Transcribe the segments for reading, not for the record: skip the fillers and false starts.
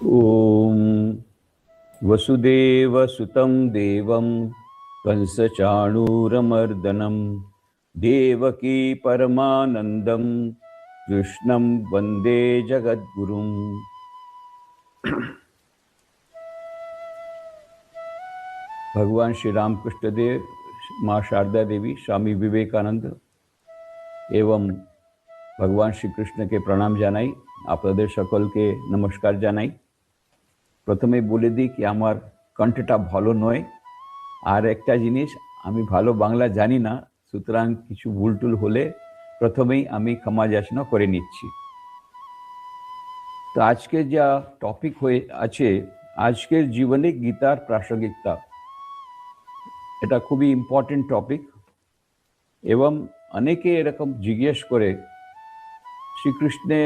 ॐ वसुदेवसुतं देवं कंसचाणूरमर्दनं देवकी परमानन्दं कृष्णं वन्दे जगद्गुरुम्। भगवान श्री रामकृष्ण देव, माँ शारदा देवी, स्वामी विवेकानंद एवं भगवान श्री कृष्ण के प्रणाम জানাই, আপনাদের সকলকে নমস্কার জানাই। প্রথমে বলে দিই কি আমার কণ্ঠটা ভালো নয়, আর একটা জিনিস, আমি ভালো বাংলা জানি না, সুতরাং কিছু ভুলটুল হলে প্রথমেই আমি ক্ষমা যাচনা করে নিচ্ছি। তো আজকে যা টপিক হয়ে আছে, আজকের জীবনে গীতার প্রাসঙ্গিকতা, এটা খুবই ইম্পর্টেন্ট টপিক। এবং অনেকে এরকম জিজ্ঞেস করে শ্রীকৃষ্ণে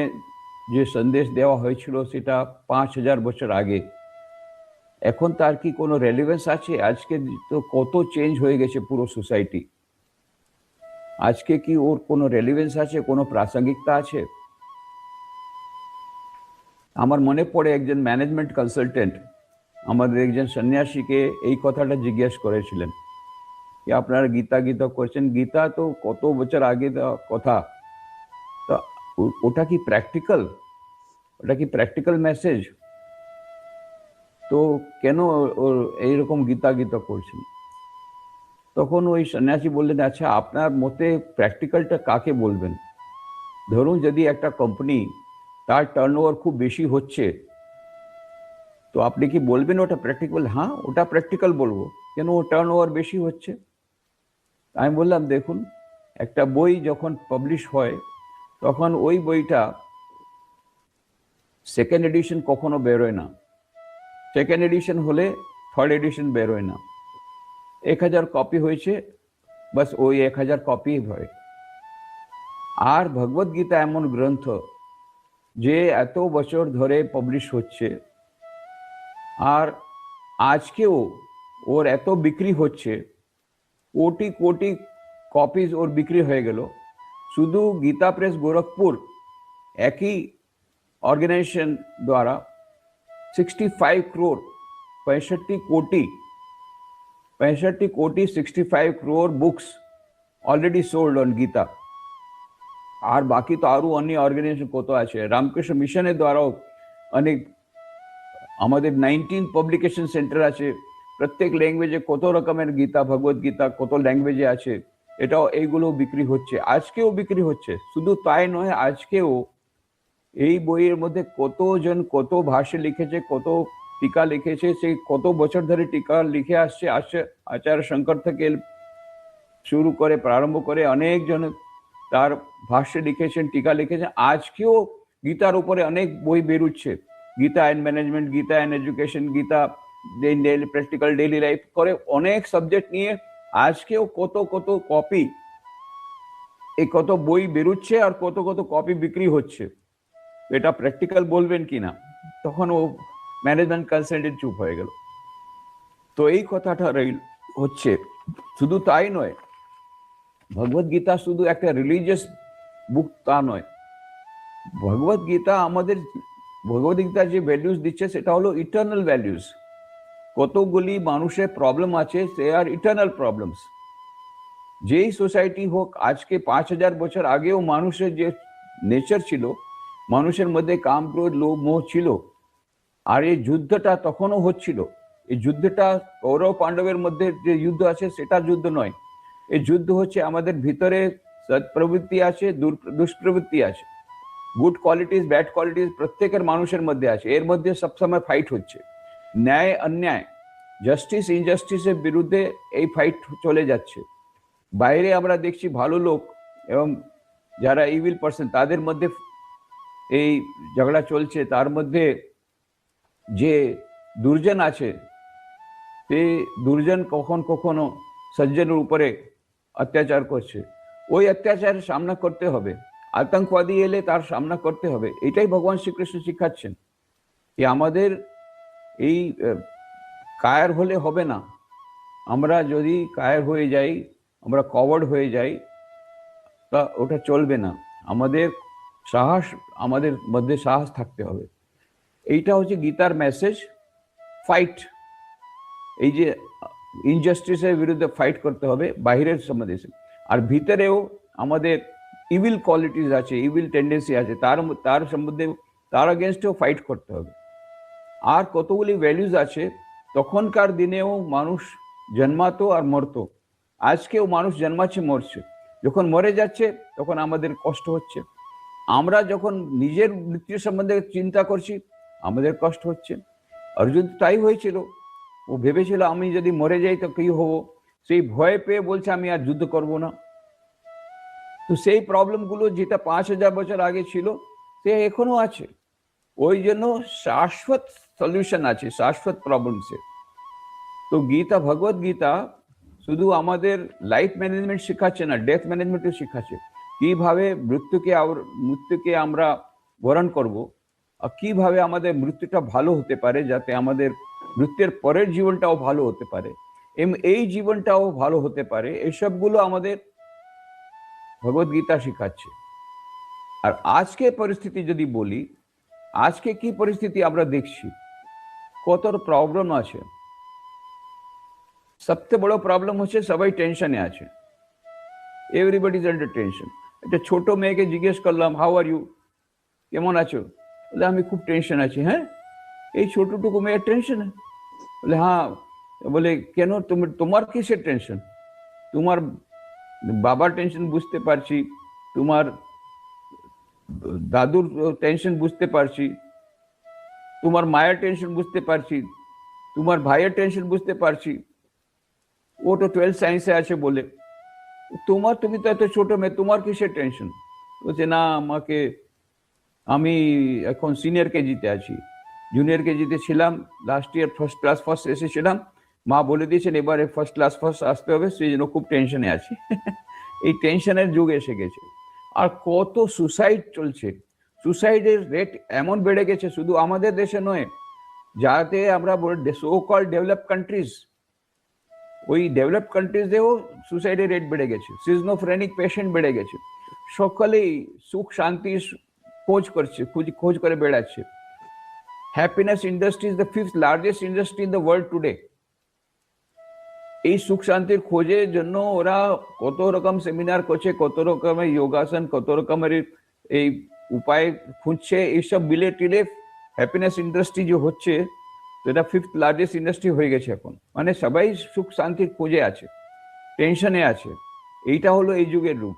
যে সন্দেশ দেওয়া হয়েছিল সেটা 5000 বছর আগে, এখন তার কি কোনো রেলেভেন্স আছে? আজকে তো কত চেঞ্জ হয়ে গেছে পুরো সোসাইটি, আজকে কি ওর কোনো রেলেভেন্স আছে, কোনো প্রাসঙ্গিকতা আছে? আমার মনে পড়ে একজন ম্যানেজমেন্ট কনসালটেন্ট আমাদের একজন সন্ন্যাসীকে এই কথাটা জিজ্ঞেস করেছিলেন কি আপনারা গীতা গীতা করছেন, গীতা তো কত বছর আগে কথা, তো ওটা কি প্র্যাকটিক্যাল, ওটা কি প্র্যাকটিক্যাল মেসেজ? তো কেন ওর এইরকম গীতা গীতা করছেন? তখন ওই সন্ন্যাসী বললেন, আচ্ছা আপনার মতে প্র্যাকটিক্যালটা কাকে বলবেন? ধরুন যদি একটা কোম্পানি তার টার্নওভার খুব বেশি হচ্ছে, তো আপনি কি বলবেন ওটা প্র্যাকটিক্যাল? হ্যাঁ, ওটা প্র্যাকটিক্যাল বলবো, কেন ও টার্নওভার বেশি হচ্ছে। আমি বললাম, দেখুন, একটা বই যখন পাবলিশ হয় তখন ওই বইটা সেকেন্ড এডিশন কখনো বেরোয় না, সেকেন্ড এডিশন হলে থার্ড এডিশন বেরোয় না। 1000 কপি হয়েছে, বাস ওই 1000 কপি হয়। আর ভগবদ গীতা এমন গ্রন্থ যে এত বছর ধরে পাবলিশ হচ্ছে, আর আজকেও ওর এত বিক্রি হচ্ছে, কোটি কোটি কপিজ ওর বিক্রি হয়ে গেল। শুধু গীতা প্রেস গোরখপুর একই অর্গানাইজেশন দ্বারা 65 crore 65 কোটি 65 crore books already sold on Gita. আর বাকি তো আরো অন্য অর্গানাইজেশন কত আছে, রামকৃষ্ণ মিশনের দ্বারাও অনেক, আমাদের 19 পাবলিকেশন সেন্টার আছে, প্রত্যেক ল্যাঙ্গুয়েজে কত রকমের গীতা, ভগবদ গীতা কত ল্যাঙ্গুয়েজে আছে, এটাও এইগুলো বিক্রি হচ্ছে, আজকেও বিক্রি হচ্ছে। শুধু তাই নয়, আজকেও এই বইয়ের মধ্যে কতজন কত ভাষা লিখেছে, কত টিকা লিখেছে, সেই কত বছর ধরে টিকা লিখে আসছে আচার্য শঙ্কর থেকে শুরু করে প্রারম্ভ করে অনেকজন তার ভাষ্য লিখেছেন, টিকা লিখেছেন। আজকেও গীতার উপরে অনেক বই বেরোচ্ছে, Gita and management, Gita and education, Gita daily practical daily life করে অনেক সাবজেক্ট নিয়ে আজকেও কত কত কপি, এই কত বই বেরোচ্ছে আর কত কত কপি বিক্রি হচ্ছে। এটা প্র্যাকটিক্যাল বলবেন কিনা? তখন ও ম্যানেজমেন্ট কনসালটেন্ট চুপ হয়ে গেল। তো এই কথাটা হচ্ছে। শুধু তাই নয়, ভগবদ গীতা শুধু একটা রিলিজিয়াস বুক তা নয়, ভগবদ গীতা আমাদের, ভগবদ গীতা যে ভ্যালুস দিচ্ছে সেটা হলো ইটার্নাল ভ্যালুস। কতগুলি মানুষের প্রবলেম আছে, সে আর ইটার্নাল প্রবলেমস। যেই সোসাইটি হোক, আজকে 5000 বছর আগেও মানুষের যে নেচার ছিল, মানুষের মধ্যে কাম, ক্রোধ, লোভ, মোহ ছিল। আর এই যুদ্ধটা তখনও হচ্ছিল। এই যুদ্ধটা কৌরব পাণ্ডবের মধ্যে যে যুদ্ধ আছে সেটা যুদ্ধ নয়, এই যুদ্ধ হচ্ছে আমাদের ভিতরে সৎ প্রবৃত্তি আছে, দুষ্প্রবৃত্তি আছে, গুড কোয়ালিটিস, ব্যাড কোয়ালিটিস প্রত্যেকের মানুষের মধ্যে আছে। এর মধ্যে সবসময় ফাইট হচ্ছে, ন্যায় অন্যায়, জাস্টিস ইনজাস্টিসের বিরুদ্ধে এই ফাইট চলে যাচ্ছে। বাইরে আমরা দেখছি ভালো লোক এবং যারা ইভিল পার্সন, তাদের মধ্যে এই ঝগড়া চলছে। তার মধ্যে যে দুর্জন আছে, সে দুর্জন কখনো সজ্জনের উপরে অত্যাচার করছে, ওই অত্যাচারের সামনা করতে হবে। আতঙ্কবাদী এলে তার সামনা করতে হবে। এটাই ভগবান শ্রীকৃষ্ণ শিখাচ্ছেন, যে আমাদের এই কায়ার হলে হবে না। আমরা যদি কায়ার হয়ে যাই, আমরা কভার্ড হয়ে যাই, তা ওটা চলবে না। আমাদের সাহস, আমাদের মধ্যে সাহস থাকতে হবে। এইটা হচ্ছে গীতার মেসেজ, ফাইট। এই যে ইনজাস্টিসের বিরুদ্ধে ফাইট করতে হবে বাইরের সম্বন্ধে, আর ভিতরেও আমাদের ইভিল কোয়ালিটিস আছে, ইভিল টেন্ডেন্সি আছে, তার সম্বন্ধে তার এগেনস্টেও ফাইট করতে হবে। আর কতগুলি ভ্যালুজ আছে, তখনকার দিনেও মানুষ জন্মাতো আর মরতো, আজকেও মানুষ জন্মাচ্ছে মরছে, যখন মরে যাচ্ছে তখন আমাদের কষ্ট হচ্ছে। আমরা যখন নিজের মৃত্যু সম্বন্ধে চিন্তা করছি আমাদের কষ্ট হচ্ছে। অর্জুন তাই হয়েছিল, ও ভেবেছিল আমি যদি মরে যাই তো কি হবো, সেই ভয় পেয়ে বলছে আমি আর যুদ্ধ করব না। তো সেই প্রবলেমগুলো যেটা 5000 বছর আগে ছিল সে এখনো আছে, ওই জন্য শাশ্বত সলিউশন আছে শাশ্বত প্রবলেমসে। তো গীতা, ভগবত গীতা শুধু আমাদের লাইফ ম্যানেজমেন্ট শেখাচ্ছে না, ডেথ ম্যানেজমেন্টও শেখাচ্ছে। কিভাবে মৃত্যুকে আমরা বরণ করব, আর কিভাবে আমাদের মৃত্যুটা ভালো হতে পারে, যাতে আমাদের মৃত্যুর পরের জীবনটাও ভালো হতে পারে, এই জীবনটাও ভালো হতে পারে, এইসবগুলো আমাদের ভগবত গীতা শেখাচ্ছে। আর আজকে পরিস্থিতি যদি বলি, আজকে কি পরিস্থিতি আমরা দেখছি, কত প্রবলেম আছে। সবচেয়ে বড় প্রবলেম হচ্ছে সবাই টেনশনে আছে, এভরিবডি ইজ আন্ডার টেনশন। একটা ছোট মেয়েকে জিজ্ঞেস করলাম হাউ আর ইউ, কেমন আছো, বলে আমি খুব টেনশন আছি। হ্যাঁ, এই ছোটটুকু মেয়ের টেনশন? বলে হ্যাঁ। বলে কেন, তোমার কিসের টেনশন? তোমার বাবার টেনশন বুঝতে পারছি, তোমার দাদুর টেনশন বুঝতে পারছি, তোমার মায়ের টেনশন বুঝতে পারছি, তোমার ভাইয়ের টেনশন বুঝতে পারছি, ও তো 12th সায়েন্সে আছে বলে। তুমি তো এত ছোট মেয়ে, তোমার কিসের টেনশন? বলছে না, আমি এখন সিনিয়র কেজিতে আছি, জুনিয়র কেজিতে ছিলাম, last year first class first এসেছিলাম, মা বলে দিয়েছেন এবারে ফার্স্ট ক্লাস ফার্স্ট আসতে হবে, সেই জন্য খুব টেনশনে আছি। এই টেনশনের যুগ এসে গেছে। আর কত সুসাইড চলছে, সুসাইডের রেট এমন বেড়ে গেছে, শুধু আমাদের দেশে নয়, যাতে আমরা সো কল ডেভেলপ কান্ট্রিজ, ওই ডেভেলপ কান্ট্রিজেও সুসাইডের রেট বেড়ে গেছে, সিজনোফ্রেনিক পেশেন্ট বেড়ে গেছে। সকলেই সুখ শান্তি খোঁজ করে বেড়াচ্ছে। Happiness industry is the 5th largest industry in the world today. এই সুখ শান্তির খোঁজের জন্য ওরা কত রকম সেমিনার করছে, কত রকমের যোগাসন, কত রকমের এই উপায় খুঁজছে, এইসব বিলে টিলে হ্যাপিনেস ইন্ডাস্ট্রি যে হচ্ছে, সেটা 5th লার্জেস্ট ইন্ডাস্ট্রি হয়ে গেছে এখন। মানে সবাই সুখ শান্তির খোঁজে আছে, টেনশনে আছে। এইটা হলো এই যুগের রূপ।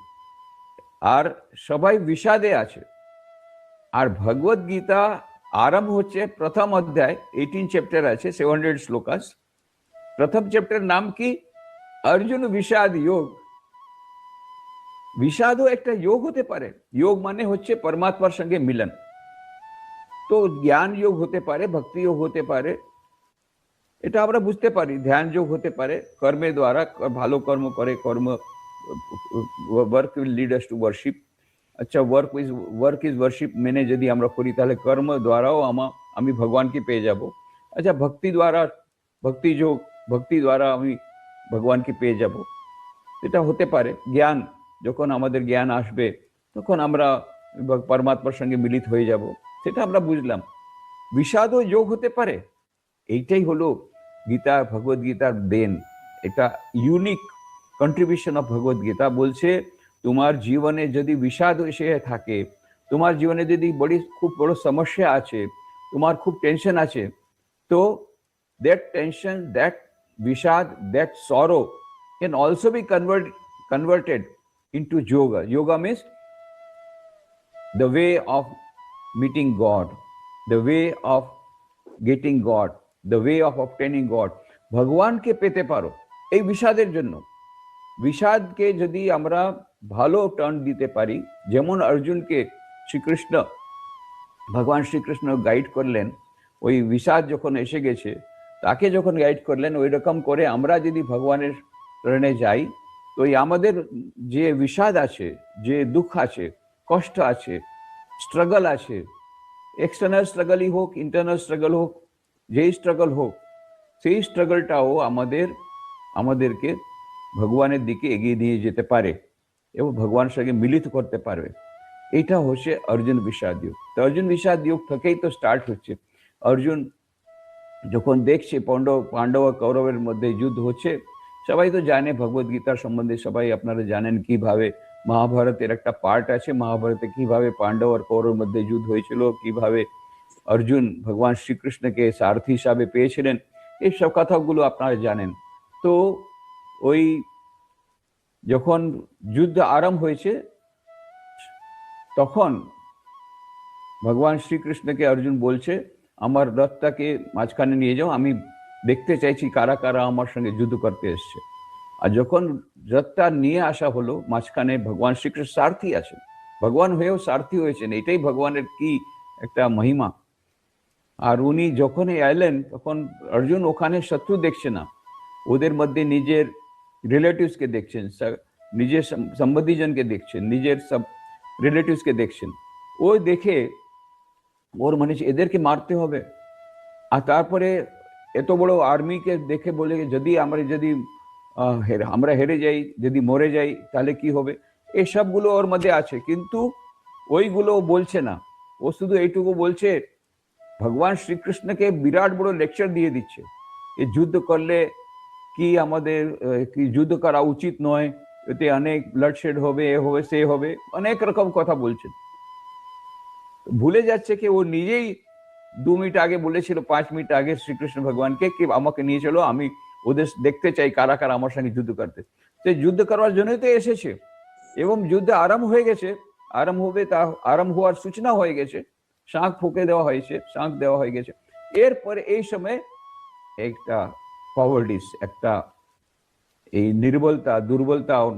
আর সবাই বিষাদে আছে। আর ভগবত গীতা আরম্ভ হচ্ছে, প্রথম অধ্যায় 18 চ্যাপ্টার আছে, 700 শ্লোকাস। প্রথম চ্যাপ্টার নাম কি? অর্জুন বিষাদ যোগ। বিষাদও একটা যোগ হতে পারে। যোগ মানে হচ্ছে পরমাত্মার সঙ্গে মিলন। তো জ্ঞান যোগ হতে পারে, ভক্তি যোগ হতে পারে, এটা আমরা বুঝতে পারি। ধ্যান যোগ হতে পারে, কর্মের দ্বারা ভালো কর্ম করে, work will lead us to worship. আচ্ছা, ওয়ার্ক ইজ ওয়ার্শিপ মেনে যদি আমরা করি, তাহলে কর্ম দ্বারাও আমি ভগবানকে পেয়ে যাব। আচ্ছা, ভক্তি দ্বারা আমি ভগবানকে পেয়ে যাব, এটা হতে পারে। জ্ঞান, যখন আমাদের জ্ঞান আসবে তখন আমরা পরমাত্মার সঙ্গে মিলিত হয়ে যাব, সেটা আমরা বুঝলাম। বিষাদও যোগ হতে পারে। এইটাই হলো গীতা, ভগবত গীতার দেন। এটা unique contribution of Bhagavad Gita. বলছে তোমার জীবনে যদি বিষাদ এসে থাকে, তোমার জীবনে যদি খুব বড় সমস্যা আছে, তোমার খুব টেনশন আছে, তো দ্যাট টেনশন, দ্যাট বিষাদ, দ্যাট সরো can also be converted into yoga. Yoga means the way of meeting God, the way of getting God, the way of obtaining God. ভগবানকে পেতে পারো এই বিষাদের জন্য। বিষাদকে যদি আমরা ভালো টার্ন দিতে পারি, যেমন অর্জুনকে ভগবান শ্রীকৃষ্ণ গাইড করলেন, ওই বিষাদ যখন এসে গেছে তাকে যখন গাইড করলেন, ওই রকম করে আমরা যদি ভগবানের শরণে যাই, তো আমাদের যে বিষাদ আছে, যে দুঃখ আছে, কষ্ট আছে, স্ট্রাগল আছে, এক্সটার্নাল স্ট্রাগলই হোক, ইন্টারনাল স্ট্রাগল হোক, যেই স্ট্রাগল হোক, সেই স্ট্রাগলটাও আমাদেরকে ভগবানের দিকে এগিয়ে নিয়ে যেতে পারে এবং ভগবানের সঙ্গে মিলিত করতে পারবে। এটা হচ্ছে অর্জুন বিষাদ যোগ। তো অর্জুন বিষাদ যোগ থেকেই তো স্টার্ট হচ্ছে। অর্জুন যখন দেখছে পাণ্ডব আর কৌরবের মধ্যে যুদ্ধ হচ্ছে, সবাই তো জানে ভগবদ গীতার সম্বন্ধে, সবাই আপনারা জানেন কিভাবে মহাভারতের একটা পার্ট আছে, মহাভারতে কিভাবে পাণ্ডব আর কৌরবের মধ্যে যুদ্ধ হয়েছিল, কিভাবে অর্জুন ভগবান শ্রীকৃষ্ণকে সারথি হিসাবে পেয়েছিলেন, এইসব কথাগুলো আপনারা জানেন। তো ওই যখন যুদ্ধ আরম্ভ হয়েছে তখন ভগবান শ্রীকৃষ্ণকে অর্জুন বলছে, আমার রথটাকে মাঝখানে নিয়ে যাও, আমি দেখতে চাইছি কারা কারা আমার সঙ্গে যুদ্ধ করতে এসছে। আর যখন রথটা নিয়ে আসা হলো মাঝখানে, ভগবান শ্রীকৃষ্ণ সারথি আছেন, ভগবান হয়েও সারথি হয়েছেন, এটাই ভগবানের কি একটা মহিমা। আর উনি যখনই এলেন তখন অর্জুন ওখানে শত্রু দেখছে না, ওদের মধ্যে নিজের রিলেটিভসকে দেখছেন, নিজের সম্বন্ধীজনকে দেখছেন, নিজের সব রিলেটিভসকে দেখছেন। ওই দেখে ওর মানে এদেরকে মারতে হবে। আর তারপরে এত বড় আর্মিকে দেখে বলে, যদি আমরা হেরে যাই, যদি মরে যাই তাহলে কি হবে, এসবগুলো ওর মধ্যে আছে। কিন্তু ওইগুলো বলছে না, ও শুধু এইটুকু বলছে, ভগবান শ্রীকৃষ্ণকে বিরাট বড় লেকচার দিয়ে দিচ্ছে, এই যুদ্ধ করলে কি আমাদের কি যুদ্ধ করা উচিত নয়, এতে অনেক ব্লাডশেড হবে, এ হবে সে হবে, অনেক রকম কথা বলছেন। ভুলে যাচ্ছে কি ও নিজেই 2 মিনিট আগে বলেছিল, 5 মিনিট আগে শ্রীকৃষ্ণ ভগবানকে কি আমাকে নিয়ে চলো, আমি ওদের দেখতে চাই কারা কারা আমার সঙ্গে যুদ্ধ করতে। তো যুদ্ধ করার জন্যই তো এসেছে, এবং যুদ্ধ আরম্ভ হয়ে গেছে, আরম্ভ হবে, তা আরম্ভ হওয়ার সূচনা হয়ে গেছে, শাঁখ ফুঁকে দেওয়া হয়েছে, শাঁখ দেওয়া হয়ে গেছে। এরপরে এই সময় একটা কভার্ডিস, একটা এই নির্বলতা, দুর্বলতা ওর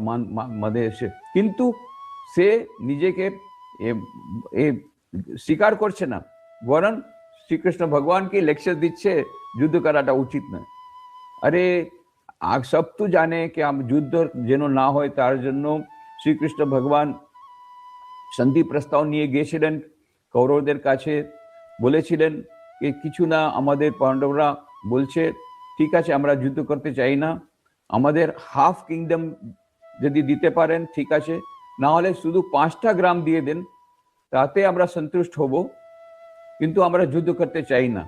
মধ্যে এসে, কিন্তু সে নিজেকে স্বীকার করছে না, বরং শ্রীকৃষ্ণ ভগবানকে লেকচার দিচ্ছে যুদ্ধ করাটা উচিত নয়। আরে সব তো জানে কি যুদ্ধ যেন না হয় তার জন্য শ্রীকৃষ্ণ ভগবান শান্তি প্রস্তাব নিয়ে গিয়েছিলেন কৌরবদের কাছে, বলেছিলেন যে কিছু না, আমাদের পাণ্ডবরা বলছে ঠিক আছে আমরা যুদ্ধ করতে চাই না, আমাদের হাফ কিংডম যদি দিতে পারেন ঠিক আছে, না হলে শুধু 5টা গ্রাম দিয়ে দেন, তাতে আমরা সন্তুষ্ট হব, কিন্তু আমরা যুদ্ধ করতে চাই না।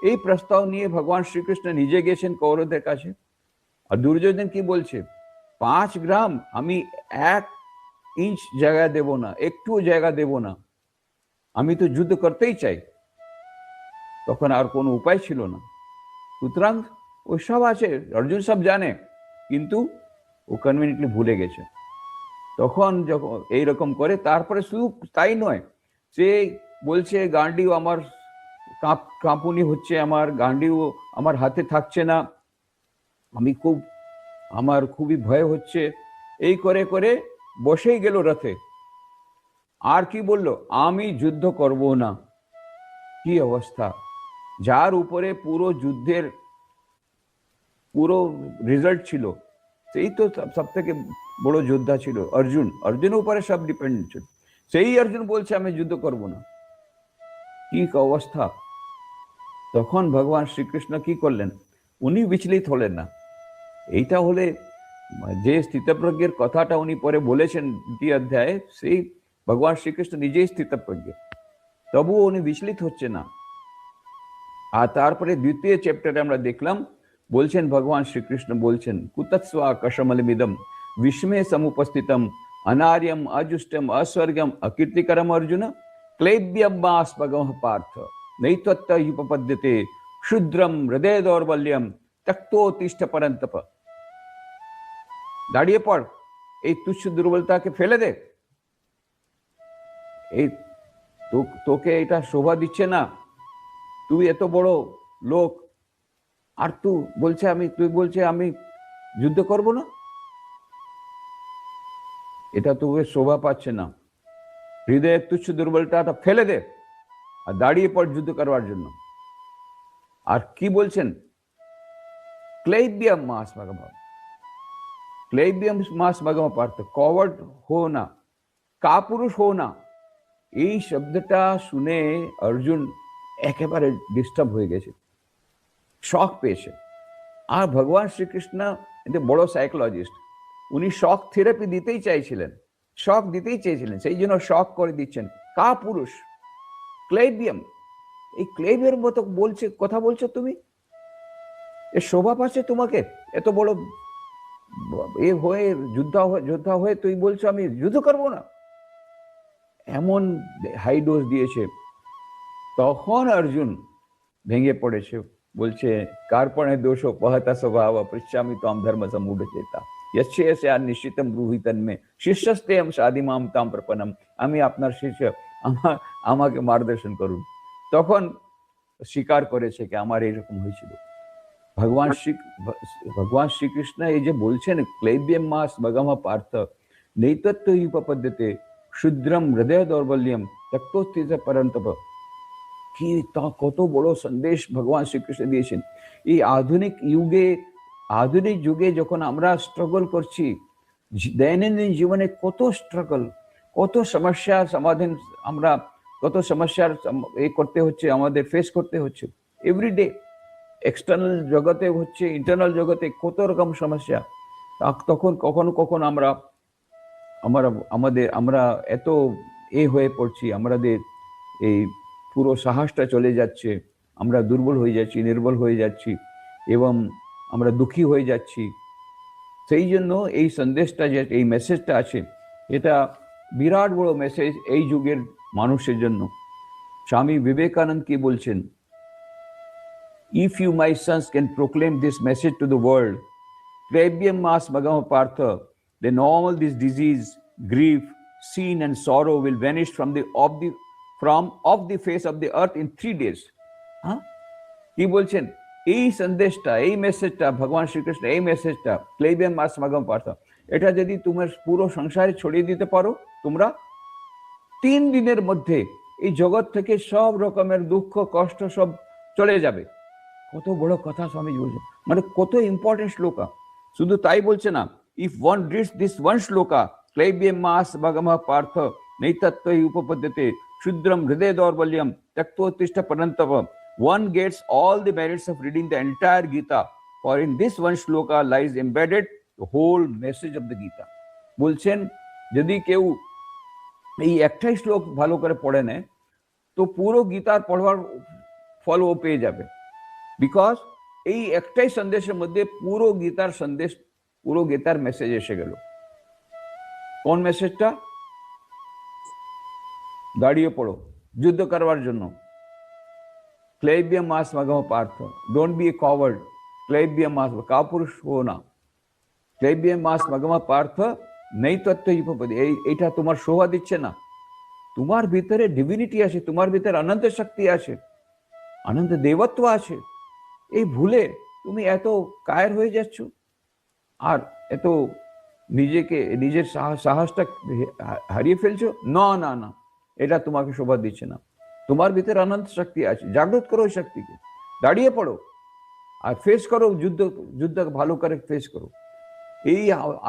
এই প্রস্তাব নিয়ে ভগবান শ্রীকৃষ্ণ নিজে গেছেন কৌরবদের কাছে। আর দুর্যোধন কি বলছে, 5 গ্রাম আমি 1 ইঞ্চ জায়গা দেব না, একটু জায়গা দেব না, আমি তো যুদ্ধ করতেই চাই। তখন আর কোনো উপায় ছিল না। সুতরাং ওই সব আছে, অর্জুন সব জানে, কিন্তু ও কনভিনিয়েন্টলি ভুলে গেছে। তখন যখন এইরকম করে, তারপরে শুধু তাই নয়, সে বলছে গান্ডিও আমার কাঁপুনি হচ্ছে, আমার গান্ডিও আমার হাতে থাকছে না, আমার খুবই ভয় হচ্ছে, এই করে করে বসেই গেল রথে। আর কি বলল, আমি যুদ্ধ করব না। কি অবস্থা, যার উপরে পুরো যুদ্ধের পুরো রেজাল্ট ছিল, সেই তো সব থেকে বড় যোদ্ধা ছিল অর্জুন, অর্জুনের উপরে সব ডিপেন্ডেন্ট ছিল, সেই অর্জুন বলছে আমি যুদ্ধ করব না। কি অবস্থা। তখন ভগবান শ্রীকৃষ্ণ কি করলেন, উনি বিচলিত হলেন না। এইটা হলে যে স্থিতপ্রজ্ঞের কথাটা উনি পরে বলেছেন 2য় অধ্যায়ে, সেই ভগবান শ্রীকৃষ্ণ নিজেই স্থিতপ্রজ্ঞ, তবুও উনি বিচলিত হচ্ছে না। আর তারপরে 2য় চ্যাপ্টারে আমরা দেখলাম, বলছেন ভগবান শ্রীকৃষ্ণ বলছেন, কুতৎস্বা কশমলমিদম विस्मय समुपस्थितम अनार्यम अजुष्टम अस्वर्गम अकीर्तिकरम अर्जुन क्लैब्यम मास्पगम पार्थ नैत्वत्तयुपपद्यते क्षुद्रम हृदय दौर्बल्यम तक्तोतिष्ठ परंतप। दाड़िए पड़, এই তুচ্ছ দুর্বলতাকে ফেলে দে, এই তোকে এটা শোভা দিচ্ছে না, তুই এত বড় লোক, আর তুই বলছে আমি যুদ্ধ করব না, এটা তোকে শোভা পাচ্ছে না। হৃদয়ের তুচ্ছ দুর্বলতাটা ফেলে দে আর দাঁড়িয়ে পড় যুদ্ধ করবার জন্য। আর কি বলছেন, ক্লেবিয়াম মাস ভাগম, ক্লেবিয়াম মাস ভাগম পার্থ, কওয়ার্ড हो ना, কাপুরুষ हो ना। এই শব্দটা শুনে অর্জুন একেবারে ডিস্টার্ব হয়ে গেছে, শক পেয়েছে। আর ভগবান শ্রীকৃষ্ণ এটা বড় সাইকোলজিস্ট, উনি শক থেরাপি দিতেই চাইছিলেন, শক দিতেই চেয়েছিলেন, সেই জন্য শক করে দিচ্ছেন। কাপুরুষ, ক্লেবিয়াম, এই ক্লেবের মতো বলছে, কথা বলছো তুমি, এ শোভা পাচ্ছে তোমাকে? এত বড় এ হয়ে যোদ্ধা হয়ে তুই বলছো আমি যুদ্ধ করবো না? এমন হাই ডোজ দিয়েছে। তখন অর্জুন ভেঙে পড়েছে, বলছে কার্পণে দোষো পহতা স্বভাব পৃচ্ছামি তম ধর্ম সমূঢ় চেতা यस्य আর নিশ্চিতম ব্রূহি তন্মে শিষ্যস্তেয়ম সাধিমাম তাম প্রপন্নম। আমি আপনার শিষ্য, আমাকে মার্গদর্শন করুন। তখন স্বীকার করেছে কি আমার এরকম হয়েছিল। ভগবান শ্রীকৃষ্ণ এই যে বলছেন ক্লৈব্যম মাস ভগম পার্থ নৈতত্ব উপপদ্যতে ক্ষুদ্রম হৃদয় দৌর্বল্যম তক্তোস্থিত পরন্তপ, কি তা কত বড় সন্দেশ ভগবান শ্রীকৃষ্ণ দিয়েছেন। এই আধুনিক যুগে যখন আমরা স্ট্রাগল করছি, দৈনন্দিন জীবনে কত স্ট্রাগল, কত সমস্যার সমাধান, আমরা কত সমস্যার এ করতে হচ্ছে, আমাদের ফেস করতে হচ্ছে এভরিডে। এক্সটার্নাল জগতে হচ্ছে, ইন্টারনাল জগতে কত রকম সমস্যা। তখন কখনো কখনো আমরা এত হয়ে পড়ছি, আমাদের এই পুরো সাহসটা চলে যাচ্ছে, আমরা দুর্বল হয়ে যাচ্ছি, নির্বল হয়ে যাচ্ছি এবং আমরা দুঃখী হয়ে যাচ্ছি। সেই জন্য এই সন্দেশটা, যে এই মেসেজটা আছে, এটা বিরাট বড় মেসেজ এই যুগের মানুষের জন্য। স্বামী বিবেকানন্দ কি বলছেন, if you my sons can proclaim this message to the world, Klebium mas magama partha, then all this disease, grief, sin and sorrow will vanish from off the face of the earth in 3 days. কি বলছেন, এই সন্দেশটা, এই মেসেজটা, ভগবান শ্রীকৃষ্ণ এই মেসেজটা ক্লেবিয়াম মাস মাগম পার্থ, এটা যদি তোমার পুরো সংসারে ছড়িয়ে দিতে পারো, তোমরা 3 দিনের মধ্যে এই জগৎ থেকে সব রকমের দুঃখ কষ্ট সব চলে যাবে। কত বড় কথা স্বামী বলছেন, মানে কত ইম্পর্টেন্ট শ্লোকা। শুধু তাই বলছে না, if one reads this one shloka ক্লৈব্যম মাস ভগম পার্থ নৈতত্ব উপপদ্যতে ক্ষুদ্রম হৃদয় দৌর্বল্যম ত্যক্তোত্তিষ্ঠ পরন্তপ, one gets all the merits of reading the entire Gita, for in this one shloka lies embedded the whole message of the Gita. বলছেন যদি কেউ এই একটাই শ্লোক ভালো করে পড়ে নেয়, তো পুরো গীতার পড়বার ফল ও পেয়ে যাবে। বিকজ এই একটাই সন্দেশের মধ্যে পুরো গীতার সন্দেশ, পুরো গীতার মেসেজ এসে গেল। কোন মেসেজটা? দাঁড়িয়ে পড়ো যুদ্ধ করবার জন্য। ক্লৈব্যম মাস ভগম Partha, don't be a coward. ক্লৈব্যম মাস, কাপুরুষ হো না। ক্লৈব্যম মাস ভগম পার্থ নৈতত্ব উপপদে, এইটা তোমার শোভা দিচ্ছে না। তোমার ভিতরে ডিভিনিটি আছে, তোমার ভিতরে অনন্ত শক্তি আছে, অনন্ত দেবত্ব আছে। এই ভুলে তুমি এত কায়ের হয়ে যাচ্ছ আর এত নিজের সাহসটা হারিয়ে ফেলছো। না না না, এটা তোমাকে শোভা দিচ্ছে না। তোমার ভিতরে অনন্ত শক্তি আছে, জাগ্রত করো ওই শক্তিকে, দাঁড়িয়ে পড়ো আর ফেস করো, যুদ্ধ ভালো করে ফেস করো। এই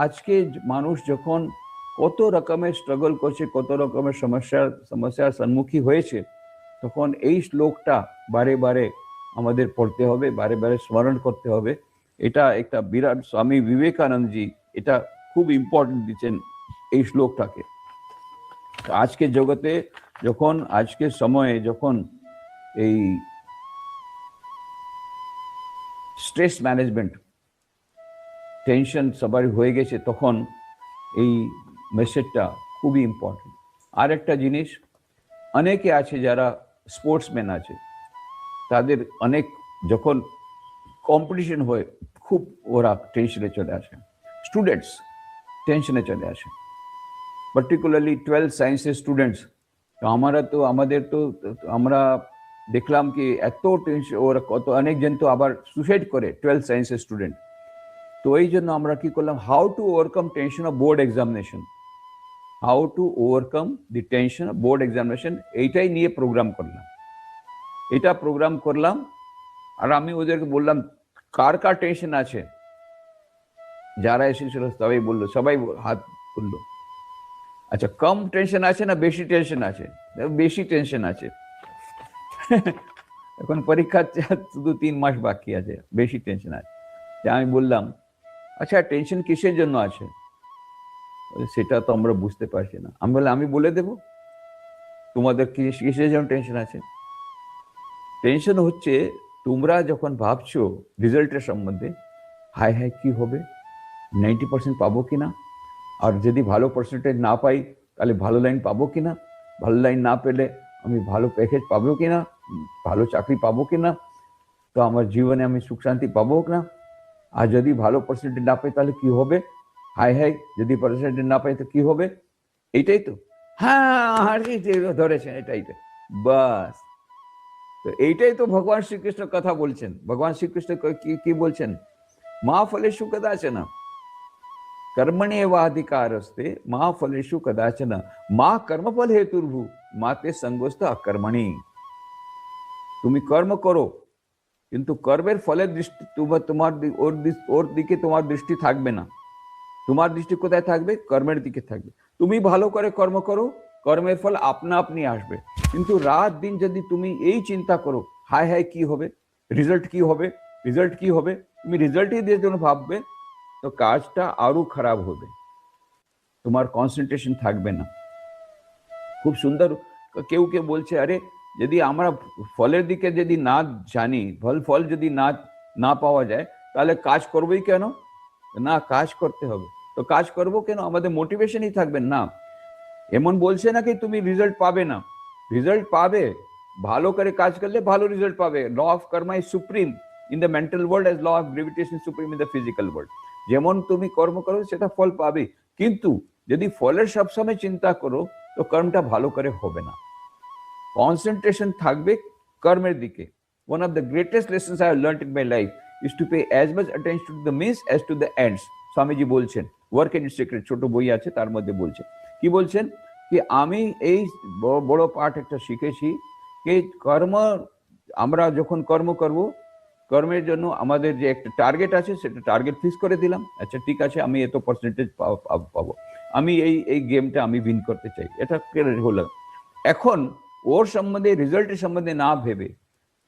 আজকে মানুষ যখন কত রকমের স্ট্রাগল করছে, কত রকমের সমস্যার সম্মুখী হয়েছে, তখন এই শ্লোকটা বারে বারে আমাদের পড়তে হবে, বারে বারে স্মরণ করতে হবে। এটা একটা বিরাট, স্বামী বিবেকানন্দজি এটা খুব ইম্পর্টেন্ট দিচ্ছেন এই শ্লোকটাকে। আজকের জগতে যখন, আজকের সময়ে যখন এই স্ট্রেস ম্যানেজমেন্ট, টেনশন সবার হয়ে গেছে, তখন এই মেসেজটা খুবই ইম্পর্টেন্ট। আর একটা জিনিস, অনেকে আছে যারা স্পোর্টসম্যান আছে, তাদের অনেক যখন কম্পিটিশন হয় খুব ওরা টেনশনে চলে আসে, স্টুডেন্টস টেনশনে চলে আসে, পার্টিকুলারলি 12 সায়েন্সের স্টুডেন্টস। তো আমাদের তো আমরা দেখলাম কি এত টেনশন, ওরা কত অনেকজন তো আবার সুসাইড করে 12 সায়েন্সের স্টুডেন্ট। তো এই জন্য আমরা কি করলাম, how to overcome tension of board examination, how to overcome the tension of board examination, এইটাই নিয়ে প্রোগ্রাম করলাম। আর আমি ওদেরকে বললাম কার কার টেনশন আছে, যারা এসেছিল সবাই হাত তুললো। আচ্ছা, কম টেনশন আছে না বেশি টেনশন আছে? বেশি টেনশন আছে। এখন পরীক্ষা শুধু 3 মাস বাকি আছে, বেশি টেনশন আছে। আমি বললাম আচ্ছা টেনশন কিসের জন্য আছে? সেটা তো আমরা বুঝতে পারছি না। আমি বললাম আমি বলে দেব তোমাদের কিসের জন্য টেনশন আছে। টেনশন হচ্ছে তোমরা যখন ভাবছো রেজাল্টের সম্বন্ধে, হায় হায় কি হবে, 90% পাবো কিনা, আর যদি ভালো পার্সেন্টেজ না পাই তাহলে ভালো লাইন পাবো কিনা, ভালো লাইন না পেলে আমি ভালো প্যাকেজ পাবো কিনা, ভালো চাকরি পাবো কিনা, তো আমার জীবনে আমি সুখ শান্তি পাবো না, আর যদি ভালো পার্সেন্টেজ না পাই তাহলে কি হবে, হায় হায় যদি পার্সেন্টেজ না পাই তো কি হবে, এইটাই তো। হ্যাঁ ধরেছেন, এটাই তো, বাস। তো এইটাই তো ভগবান শ্রীকৃষ্ণ কথা বলছেন। ভগবান শ্রীকৃষ্ণ কি বলছেন, মা ফলেষু কদাচন कर्मणि एवाधिकारस्ते मा फलेषु कदाचन मा कर्मफल हेतुर्भु माते संगोस्त अकर्मणि। তুমি কর্ম করো, কিন্তু কর্মের ফলের দৃষ্টি তোমার ওর দিকে তোমার দৃষ্টি থাকবে না। তোমার দৃষ্টি কোথায় থাকবে, কর্মের দিকে থাকবে। তুমি ভালো করে কর্ম করো, কর্মের ফল আপনা আপনি আসবে। কিন্তু রাত দিন যদি তুমি এই চিন্তা করো হায় হায় কি হবে, রিজল্ট কি হবে, রিজল্ট কি হবে, তুমি রিজল্টই দিয়ে জন্য ভাববে, তো কাজটা আরো খারাপ হবে, তোমার কনসেন্ট্রেশন থাকবে না। খুব সুন্দর কেউ কেউ বলছে, আরে যদি আমরা ফলের দিকে যদি না জানি, ফল যদি না পাওয়া যায় তাহলে কাজ করবোই কেন, না কাজ করতে হবে। তো কাজ করবো কেন, আমাদের মোটিভেশনই থাকবে না। এমন বলছে না কি তুমি রেজাল্ট পাবে না, রেজাল্ট পাবে, ভালো করে কাজ করলে ভালো রেজাল্ট পাবে। Law of karma is supreme in the mental world as law of gravitation supreme in the physical world. যেমন তুমি কর্ম করো সেটা ফল পাবে, কিন্তু যদি ফলের সবসময় চিন্তা করো তো কর্মটা ভালো করে হবে না। কনসেন্ট্রেশন থাকবে কর্মের দিকে। One of the greatest lessons I have learned in my life is to pay as much attention to the means as to the ends. Swamiji বলছেন, ওয়ার্ক এন্ড সিক্রেট ছোট বই আছে, তার মধ্যে বলছেন, কি বলছেন, কি আমি এই বড় পাঠ একটা শিখেছি কি কর্ম, আমরা যখন কর্ম করব, কর্মের জন্য আমাদের যে একটা টার্গেট আছে সেটা টার্গেট ফিক্স করে দিলাম, আচ্ছা ঠিক আছে আমি এত পার্সেন্টেজ পাবো, আমি এই গেমটা আমি উইন করতে চাই, এটা হলো। এখন ওর সম্বন্ধে রেজাল্টের সম্বন্ধে না ভেবে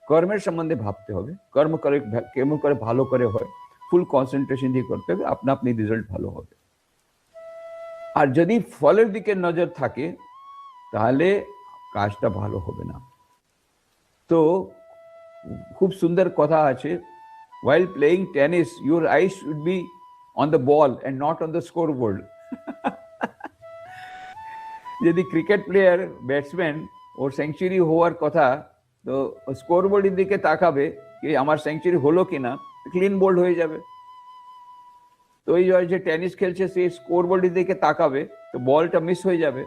কর্মের সম্বন্ধে ভাবতে হবে, কর্ম করে কেমন করে ভালো করে হয়, ফুল কনসেন্ট্রেশন দিয়ে করতে হবে, আপনা আপনি রেজাল্ট ভালো হবে। আর যদি ফলের দিকে নজর থাকে তাহলে কাজটা ভালো হবে না। তো খুব সুন্দর কথা আছে, while playing tennis your eyes should be on the ball and not on the scoreboard. যদি ক্রিকেট প্লেয়ার ব্যাটসম্যান ওর সেঞ্চুরি হওয়ার কথা, তো স্কোরবোর্ডের দিকে তাকাবে কি আমার সেঞ্চুরি হলো কিনা, ক্লিন বোল্ড হয়ে যাবে। তো এই যে টেনিস খেলছে সেই স্কোরবোর্ডের দিকে তাকাবে তো বলটা মিস হয়ে যাবে।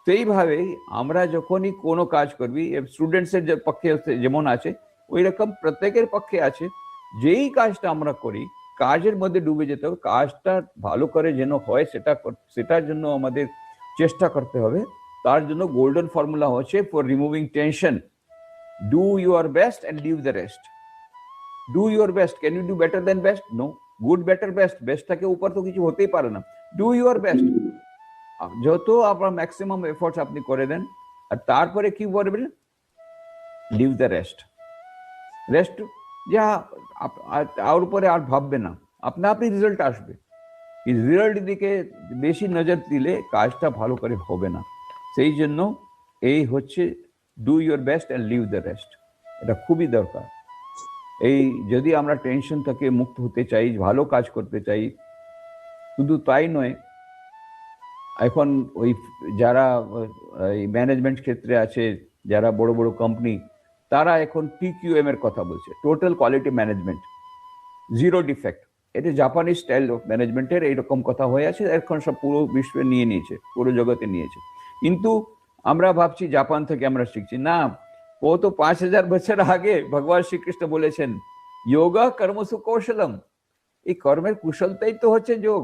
তো এইভাবেই আমরা যখনই কোনো কাজ করবি, স্টুডেন্টসের যে পক্ষে যেমন আছে ওই রকম প্রত্যেকের পক্ষে আছে, যেই কাজটা আমরা করি কাজের মধ্যে ডুবে যেতে হবে, কাজটা ভালো করে যেন হয় সেটার জন্য আমাদের চেষ্টা করতে হবে। তার জন্য গোল্ডেন ফর্মুলা হচ্ছে for removing tension, do your best and leave the rest. Do your best, can you do better than best, no, good better best, বেস্টটাকে উপর তো কিছু হতেই পারে না। ডু ইউর বেস্ট, যত আপনার ম্যাক্সিমাম এফোর্টস আপনি করে দেন, আর তারপরে কি বলবেন, লিভ দ্য রেস্ট। রেস্ট যা আর উপরে আর ভাববে না, আপনা আপনি রেজাল্ট আসবে। এই রেজাল্টের দিকে বেশি নজর দিলে কাজটা ভালো করে হবে না। সেই জন্য এই হচ্ছে do your best and leave the rest, এটা খুবই দরকার। এই যদি আমরা টেনশন থেকে মুক্ত হতে চাই, ভালো কাজ করতে চাই, শুধু তাই নয়, এখন ওই যারা ম্যানেজমেন্ট ক্ষেত্রে আছে, যারা বড় বড় কোম্পানি, তারা এখন TQM এর কথা বলছে, total quality management, zero defect. এটা জাপানি স্টাইল অফ ম্যানেজমেন্টের এইরকম কথা হয়ে আছে, এখন সব পুরো বিশ্বে নিয়ে নিয়েছে, পুরো জগতে নিয়েছে। কিন্তু আমরা ভাবছি জাপান থেকে আমরা শিখছি, না, ও তো 5000 বছর আগে ভগবান শ্রীকৃষ্ণ বলেছেন যোগা কর্মসু কৌশলম। এই কর্মের কুশলতাই তো হচ্ছে যোগ,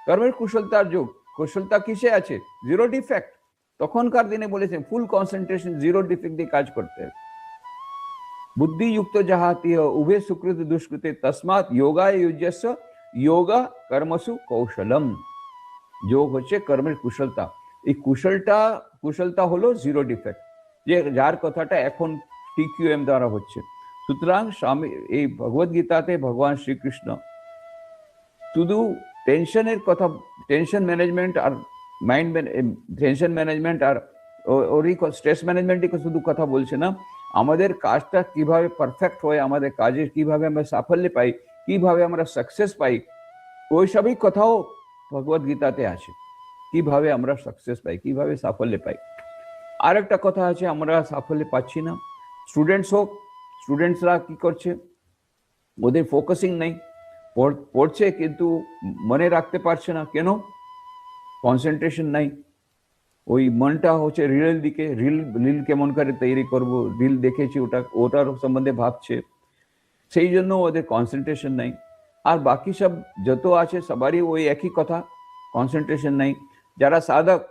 কর্মের কুশলতার যোগ। কুশলতা কিসে আছে, জিরো ডিফেক্ট। তখনকার দিনে বলেছেন ফুল কনসেন্ট্রেশন, জিরো ডিফেক্ট দিয়ে কাজ করতে হবে। বুদ্ধিযুক্ত যাহাতি উভে সুকৃত দুষ্কৃতে তসমাৎ যোগায় युज्यस्व যোগা কর্মসু কৌশলম। যোগ হচ্ছে কর্মের কুশলতা, এই কুশলতা হলো জিরো ডিফেক্ট, যে যার কথাটা এখন TQM দ্বারা হচ্ছে। সুতরাং স্বামী এই ভগবদ গীতাতে ভগবান শ্রীকৃষ্ণ শুধু টেনশনের কথা, টেনশন ম্যানেজমেন্ট আর টেনশন ম্যানেজমেন্ট আর ওরই স্ট্রেস ম্যানেজমেন্টই শুধু কথা বলছে না, আমাদের কাজটা কিভাবে পারফেক্ট হয়, আমাদের কাজে কিভাবে আমরা সাফল্য পাই, কিভাবে আমরা সাকসেস পাই, ওই সবই কথাও ভগবত গীতাতে আছে। কিভাবে আমরা সাকসেস পাই, কিভাবে সাফল্য পাই। আর একটা কথা আছে, আমরা সাফল্য পাচ্ছি না। স্টুডেন্টস হোক, স্টুডেন্টসরা কি করছে, ওদের ফোকাসিং নেই, পড়ছে কিন্তু মনে রাখতে পারছে না। কেন? কনসেন্ট্রেশন নাই। ওই মনটা হচ্ছে রিলের দিকে, রিল কেমন করে তৈরি করব, রিল দেখেছি ওটার সম্বন্ধে ভাবছে, সেই জন্য ওদের কনসেন্ট্রেশন নাই। আর বাকি সব যত আছে সবারই ওই একই কথা, কনসেন্ট্রেশন নাই। যারা সাধক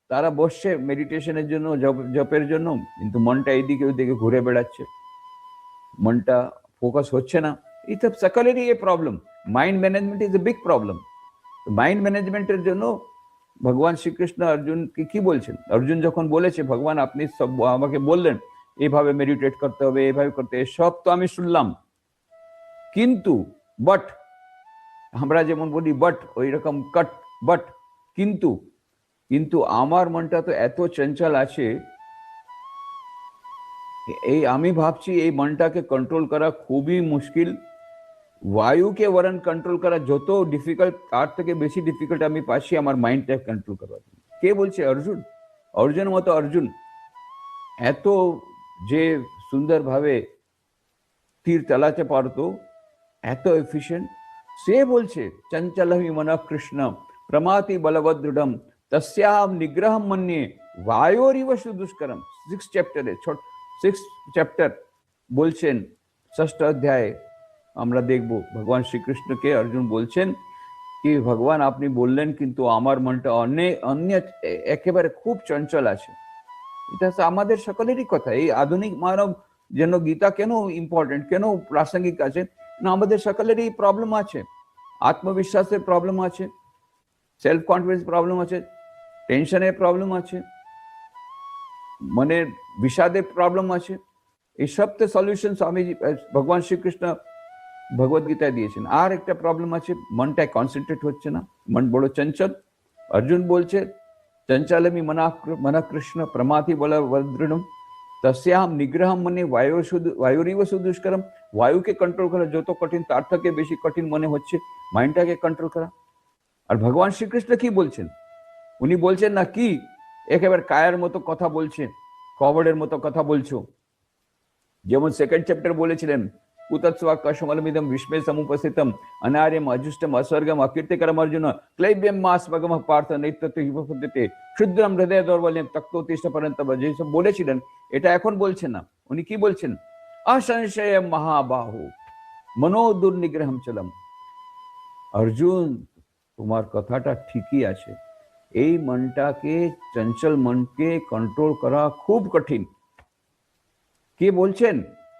তারা বসছে মেডিটেশনের জন্য, জপের জন্য, কিন্তু মনটা এইদিকে ওইদিকে ঘুরে বেড়াচ্ছে, মনটা ফোকাস হচ্ছে না। এটা সকলেরই এই problem. Mind management is a big problem. Mind ম্যানেজমেন্টের জন্য ভগবান শ্রীকৃষ্ণ অর্জুনকে কি বলছেন? অর্জুন যখন বলেছে, ভগবান আপনি সব আমাকে বললেন এইভাবে মেডিটেট করতে হবে, এইভাবে করতে, সব তো আমি শুনলাম, কিন্তু বাট, আমরা যেমন বলি বাট, ওই রকম কট, বাট, কিন্তু কিন্তু আমার মনটা তো এত চঞ্চল আছে, এই আমি ভাবছি এই মনটাকে কন্ট্রোল করা খুবই মুশকিল। বায়ুকে বরং কন্ট্রোল করা যত ডিফিকাল্ট, তার থেকে বেশি ডিফিকাল্ট আমি পাচ্ছি আমার মাইন্ডটাকে কন্ট্রোল করা। কে বলছে? অর্জুন। অর্জুন মতো অর্জুন এত যে সুন্দরভাবে তীর চালাতে পারতো, এত এফিশিয়েন্ট, সে বলছে চঞ্চলহি মনঃ কৃষ্ণ প্রমাতি বলবদৃঢ়ম তস্যাম নিগ্রহম মন্যে বায়োরিব সুদুষ্করম। 6 চ্যাপ্টারে, 6 চ্যাপ্টার বলছেন, 6ষ্ঠ অধ্যায়ে আমরা দেখব ভগবান শ্রীকৃষ্ণকে অর্জুন বলছেন কি ভগবান আপনি বললেন, কিন্তু আমার মনটা অন্য একেবারে খুব চঞ্চল আছে। এটা আমাদের সকলেরই কথা। এই আধুনিক মানব যেন গীতা কেন ইম্পর্টেন্ট, কেন প্রাসঙ্গিক আছে না, আমাদের সকলেরই প্রবলেম আছে। আত্মবিশ্বাসের প্রবলেম আছে, সেলফ কনফিডেন্স প্রবলেম আছে, টেনশনের প্রবলেম আছে, মনের বিষাদের প্রবলেম আছে। এই সব তো সলিউশন স্বামী ভগবান শ্রীকৃষ্ণ ভগবত গীতায় দিয়েছেন। আর একটা প্রবলেম আছে, মনটা কনসেন্ট্রেট হচ্ছে না, মন বড় চঞ্চল। অর্জুন বলছে চঞ্চলমি মনঃ কৃষ্ণ প্রমাতি বলবদৃঢ়ম তস্যাম নিগ্রহম মনে বায়ুরিব সুদুষ্করম। বায়ুকে কন্ট্রোল করা যত কঠিন, তার থেকে বেশি কঠিন মনে হচ্ছে মাইন্ডটাকে কন্ট্রোল করা। আর ভগবান শ্রীকৃষ্ণ কি বলছেন? উনি বলছেন না কি একেবারে কায়ের মতো কথা বলছে, কবরের মতো কথা বলছো। যেমন 2nd চ্যাপ্টার বলেছিলেন, কুতৎস্বাকশমলমিদম বিস্মে সমুপস্থিতম অনার্যম অজুষ্টম অস্বর্গম অকীর্তিকরম অর্জুন ক্লৈব্যম মাস ভগম পার্থ নৈত্যতে হিপপদ্ধতি ক্ষুদ্রম হৃদয় দৌর্বল্যম তক্তোতিষ্ঠ পর্যন্ত, যেসব বলেছিলেন এটা এখন বলছেন না। উনি কি বলছেন? অসংশয় মহাবাহু মনো দুর্নিগ্রহম চলম। অর্জুন, তোমার কথাটা ঠিকই আছে, এই মনটাকে, চঞ্চল মনকে কন্ট্রোল করা খুব কঠিন। কে বলছেন?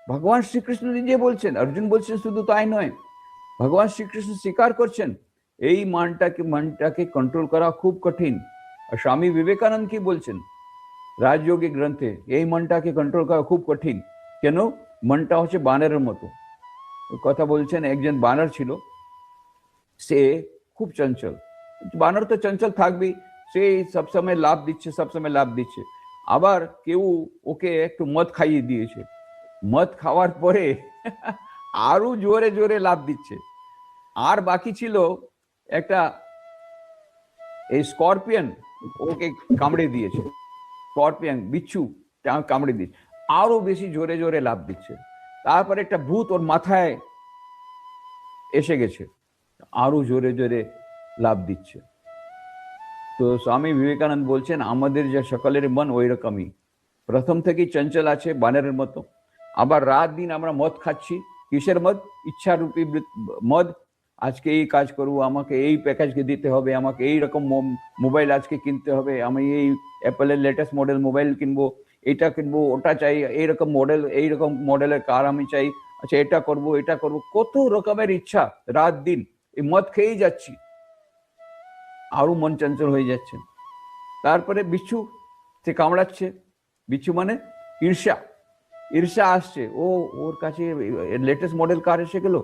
ভগবান শ্রীকৃষ্ণ নিজে বলছেন। অর্জুন বলছেন শুধু তাই নয়, ভগবান শ্রীকৃষ্ণ স্বীকার করছেন এই মনটাকে কন্ট্রোল করা খুব কঠিন। আর স্বামী বিবেকানন্দ কি বলছেন রাজযোগী গ্রন্থে? এই মনটাকে কন্ট্রোল করা খুব কঠিন। কেন? মনটা হচ্ছে বানরের মতো। কথা বলছেন, একজন বানর ছিল, সে খুব চঞ্চল। বানর তো চঞ্চল থাকবেই, সে সবসময় লাভ দিচ্ছে, সবসময় লাভ দিচ্ছে। আবার কেউ ওকে একটু মদ খাইয়ে দিয়েছে, মদ খাওয়ার পরে আরো জোরে জোরে লাভ দিচ্ছে। আর বাকি ছিল একটা এই স্করপিয়ন, ওকে কামড়ে দিয়েছে, স্করপিয়ন বিচ্ছু কামড়ে দিয়েছে, আরো বেশি জোরে জোরে লাভ দিচ্ছে। তারপরে একটা ভূত ওর মাথায় এসে গেছে, আরো জোরে জোরে লাভ দিচ্ছে। তো স্বামী বিবেকানন্দ বলছেন আমাদের যে সকলের মন ওই রকমই, প্রথম থেকেই চঞ্চল আছে বানরের মতো। আবার রাত দিন আমরা মদ খাচ্ছি। কিসের মদ? ইচ্ছা রূপী মদ। আজকে এই কাজ করবো, আমাকে এই প্যাকেজকে দিতে হবে, আমাকে এই রকম মোবাইল আজকে কিনতে হবে, আমি এই অ্যাপেলের লেটেস্ট মডেল মোবাইল কিনবো, এটা কিনবো, ওটা চাই, এইরকম মডেল, এইরকম মডেলের কার আমি চাই, আচ্ছা এটা করবো, এটা করবো, কত রকমের ইচ্ছা রাত দিন। এই মদ খেয়েই যাচ্ছি, আরো মন চঞ্চল হয়ে যাচ্ছে। তারপরে বিচ্ছু, সে কামড়াচ্ছে। বিচ্ছু মানে ঈর্ষা, ঈর্ষা আসছে, ওর কাছে লেটেস্ট মডেল কার এসে গেল,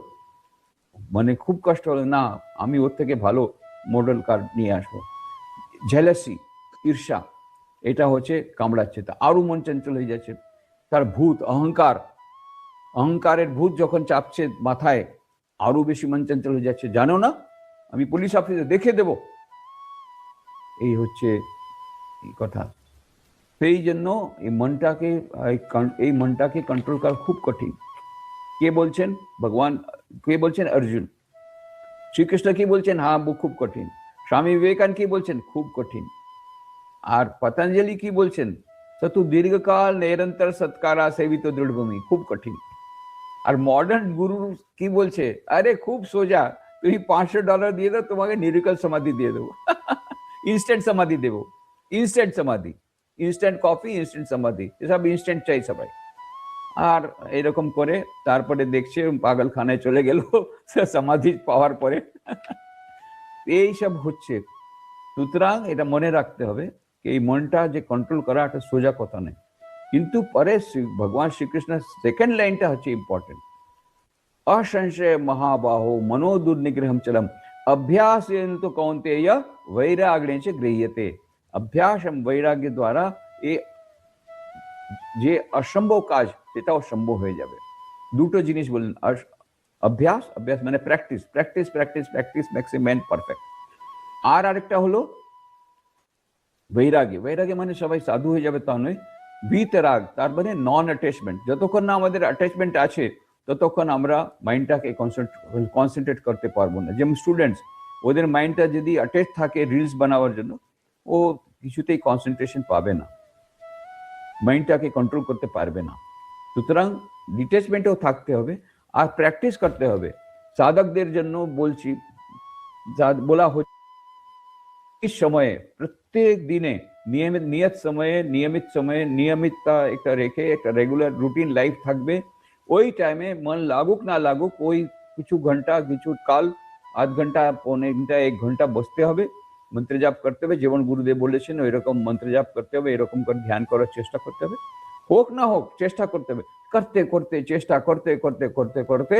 মানে খুব কষ্ট হলো, না আমি ওর থেকে ভালো মডেল কার নিয়ে আসবো। জেলাসি, ঈর্ষা, এটা হচ্ছে কামড়াচ্ছে, তা আরো মন চঞ্চল হয়ে যাচ্ছে। তার ভূত অহংকার, অহংকারের ভূত যখন চাপছে মাথায়, আরো বেশি মন চঞ্চল হয়ে যাচ্ছে, জানো না আমি পুলিশ অফিসে দেখে দেব, এই হচ্ছে এই কথা। সেই জন্য এই মনটাকে কন্ট্রোল করা খুব কঠিন। কে বলছেন? ভগবান। কে বলছেন? অর্জুন। শ্রীকৃষ্ণ কি বলছেন? হ্যাঁ, খুব কঠিন। স্বামী বিবেকানন্দ কি বলছেন? খুব কঠিন। আর পতঞ্জলি কি বলছেন? সতু দীর্ঘকাল নিরন্তর সৎকারা সেবিত দৃঢ়ভূমি, খুব কঠিন। আর মডার্ন গুরু কি বলছে? আরে খুব সোজা, তুমি $500 দিয়ে দাও, তোমাকে নিরিকল সমাধি দিয়ে দেবো, ইনস্ট্যান্ট সমাধি দেবো, ইনস্ট্যান্ট সমাধি, ইনস্ট্যান্ট কফি, ইনস্ট্যান্ট সমাধি, এসব ইনস্ট্যান্ট চাই সবাই। আর এরকম করে তারপরে দেখছে পাগলখানায় চলে গেল সমাধি পাওয়ার পরে। এই সব হচ্ছে। সুতরাং এটা মনে রাখতে হবে এই মনটা যে কন্ট্রোল করা একটা সোজা কথা নেই। কিন্তু পরে ভগবান শ্রীকৃষ্ণ সেকেন্ড লাইনটা হচ্ছে ইম্পর্টেন্ট। असंशय महाबाहो मनो दुर्निग्रहम चलम अभ्यास तो कौन्तेय वैराग्य से गृह्यते। अभ्यास एवं वैराग्य द्वारा ये যে অসম্ভব কাজ সেটাও সম্ভব হয়ে যাবে। দুটো জিনিস বললেন, অভ্যাস, অভ্যাস মানে practice, practice practice practice makes a man perfect. আর আরেকটা হলো বৈরাগ্য। বৈরাগ্য মানে সবাই সাধু হয়ে যাবে তা নয়, বিতরাগ, তার মানে নন অ্যাটাচমেন্ট। যতক্ষণ না আমাদের অ্যাটাচমেন্ট আছে ততক্ষণ আমরা মাইন্ডটাকে কনসেন্ট্রেট করতে পারবো না। যেমন স্টুডেন্টস, ওদের মাইন্ডটা যদি অ্যাটাচ থাকে রিলস বানাবার জন্য, ও কিছুতেই কনসেন্ট্রেশন পাবে না, মাইন্ডটাকে কন্ট্রোল করতে পারবে না। সুতরাং ডিটেচমেন্টও থাকতে হবে আর প্র্যাকটিস করতে হবে। সাধকদের জন্য বলছি, বলা হচ্ছে সময়ে প্রত্যেক দিনে নিয়মিততা একটা রেখে একটা রেগুলার রুটিন লাইফ থাকবে। ওই টাইমে মন লাগুক না লাগুক, ওই কিছু ঘন্টা, কিছু কাল, আধ ঘন্টা, পৌনে ঘন্টা, 1 ঘন্টা বসতে হবে, মন্ত্র জাপ করতে হবে, যেমন গুরুদেব বলেছেন ওই রকম মন্ত্র জাপ করতে হবে, এরকম করে ধ্যান করার চেষ্টা করতে হবে। হোক না হোক চেষ্টা করতে হবে, করতে করতে চেষ্টা করতে করতে করতে করতে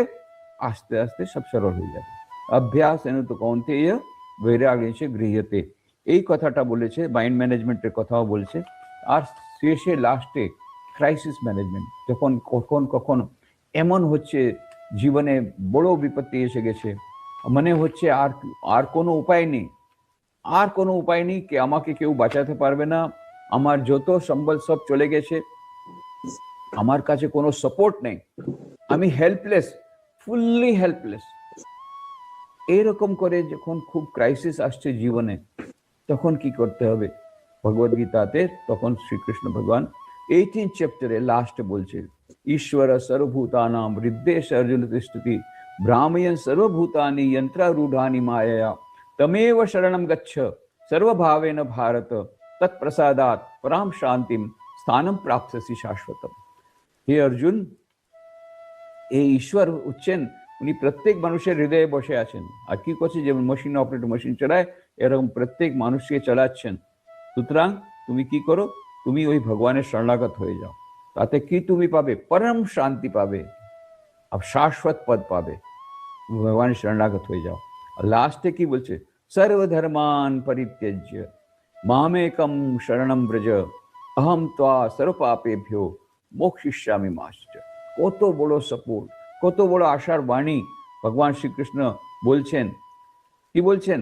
আস্তে আস্তে সব সরল হয়ে যাবে। অভ্যাস তো কৌন্তেয় বৈরাগ্য সে গৃহ্যতে, এই কথাটা বলেছে। মাইন্ড ম্যানেজমেন্টের কথাও বলছে। আর শেষে লাস্টে ক্রাইসিস ম্যানেজমেন্ট, যখন কখন কখন এমন হচ্ছে জীবনে বড় বিপত্তি এসে গেছে, মনে হচ্ছে আর কোনো উপায় নেই, আর কোনো উপায় নেই, কি আমাকে কেউ বাঁচাতে পারবে না, আমার যত সম্বল সব চলে গেছে, আমার কাছে কোনো সাপোর্ট নেই, আমি হেল্পলেস, ফুললি হেল্পলেস। এরকম করে যখন খুব ক্রাইসিস আসছে জীবনে, তখন কি করতে হবে? ভগবদ গীতাতে তখন শ্রীকৃষ্ণ ভগবান 18 চ্যাপ্টারে লাস্টে বলছে, ঈশ্বর সর্বভূতানাম হৃদয়ে অর্জুন তিষ্ঠতি ভ্রাময়ন সর্বভূতানি যন্ত্রারূঢ়ানি মায়য়া তমেव শরণম গচ্ছ সর্বভাবেন ভারত তৎপ্রসাদাৎ পরাম শান্তিম স্থানম প্রাপ্স্যসি শাশ্বতম। হে অর্জুন, এই ঈশ্বর হচ্ছেন, উনি প্রত্যেক মানুষের হৃদয়ে বসে আছেন। আর কি করছে? যেমন মেশিন অপারেটর মেশিন চালায়, এরকম প্রত্যেক মানুষকে চালাচ্ছেন। সুতরাং তুমি কি করো? তুমি ওই ভগবানের শরণাগত হয়ে যাও। তাতে কি তুমি পাবে? পরম শান্তি পাবে, আর শাশ্বত পদ পাবে। ভগবানের শরণাগত হয়ে যাও। আর লাস্টে কি বলছে? সর্বধর্মান পরিত্যজ্য মামেকম শরণম ব্রজ অহম ত্বা সর্বপাপেভ্যো মোক্ষয়িষ্যামি মা শুচঃ। কত বড় সাপোর্ট, কত বড় আশার বাণী ভগবান শ্রীকৃষ্ণ বলছেন। কি বলছেন?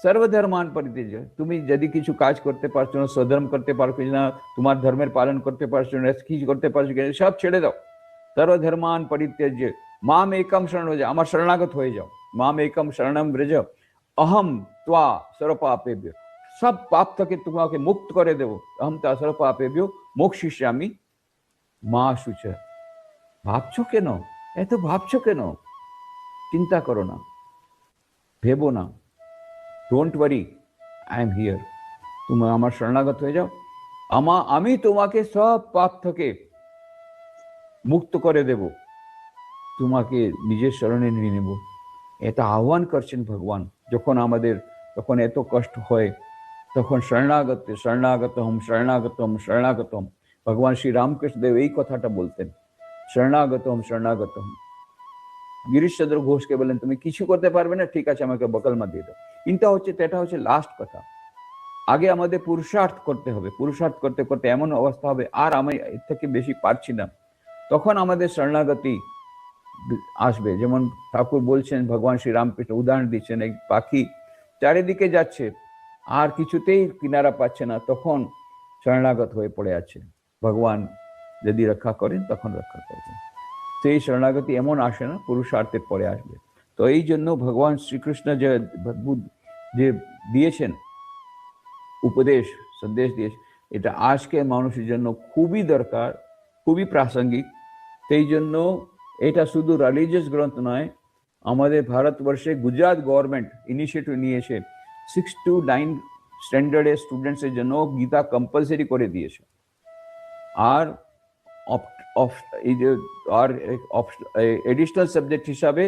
সর্বধর্মান পরিত্যজ্য, তুমি যদি কিছু কাজ করতে পারছো না, স্বধর্ম করতে পারছো না, তোমার ধর্মের পালন করতে পারছো না, কিছু করতে পারছো না, সব ছেড়ে দাও। সর্বধর্মান পরিত্যজ্য মাম একম শরণ হয়ে যাও, আমার শরণাগত হয়ে যাও। মাম একম শরণম ব্রজ অহম ত্বা সর্বপাপেভ্য, সব পাপ থেকে তোমাকে মুক্ত করে দেবো। অহম ত্বা সর্বপাপেভ্য মোক্ষয়িষ্যামি মা শুচঃ। ভাবছো কেন? এত ভাবছো কেন? চিন্তা করো না, ভেবো না, don't worry, I am here. তুমি আমার শরণাগত হয়ে যাও, আমি তোমাকে সব পাপ থেকে মুক্ত করে দেব, তোমাকে নিজের শরণে নিয়ে নেব। এটা আহ্বান করছেন ভগবান। যখন এত কষ্ট হয়, তখন শরণাগতম শরণাগতম। ভগবান শ্রী রামকৃষ্ণ দেব এই কথাটা বলতেন, শরণাগতম। গিরিশ চন্দ্র ঘোষকে বলেন, তুমি কিছু করতে পারবে না, ঠিক আছে, আমাকে বকলমা দিয়ে দাও। এটা হচ্ছে লাস্ট কথা। আগে আমাদের পুরুষার্থ করতে হবে, পুরুষার্থ করতে করতে এমন অবস্থা হবে আর আমি এর থেকে বেশি পারছি না, তখন আমাদের শরণাগতি আসবে। যেমন ঠাকুর বলছেন, ভগবান শ্রী রামকৃষ্ণ উদাহরণ দিচ্ছেন, এক পাখি চারিদিকে যাচ্ছে আর কিছুতেই কিনারা পাচ্ছে না, তখন শরণাগত হয়ে পড়ে আছে। ভগবান যদি রক্ষা করেন তখন রক্ষা করবেন। সেই শরণাগতি এমন আসে না, পুরুষার্থের পরে আসবে। তো এই জন্য ভগবান শ্রীকৃষ্ণ যে দিয়েছেন উপদেশ, সন্দেশ দিয়েছে, এটা আজকে মানুষের জন্য খুবই দরকার, খুবই প্রাসঙ্গিক। সেই জন্য এটা শুধু রিলিজিয়াস গ্রন্থ নয়, আমাদের ভারতবর্ষে গুজরাট গভর্নমেন্ট ইনিশিয়েটিভ নিয়েছে 6 to 9 স্ট্যান্ডার্ডের স্টুডেন্টসের জন্য গীতা কম্পালসারি করে দিয়েছে। আর এডিশনাল সাবজেক্ট হিসাবে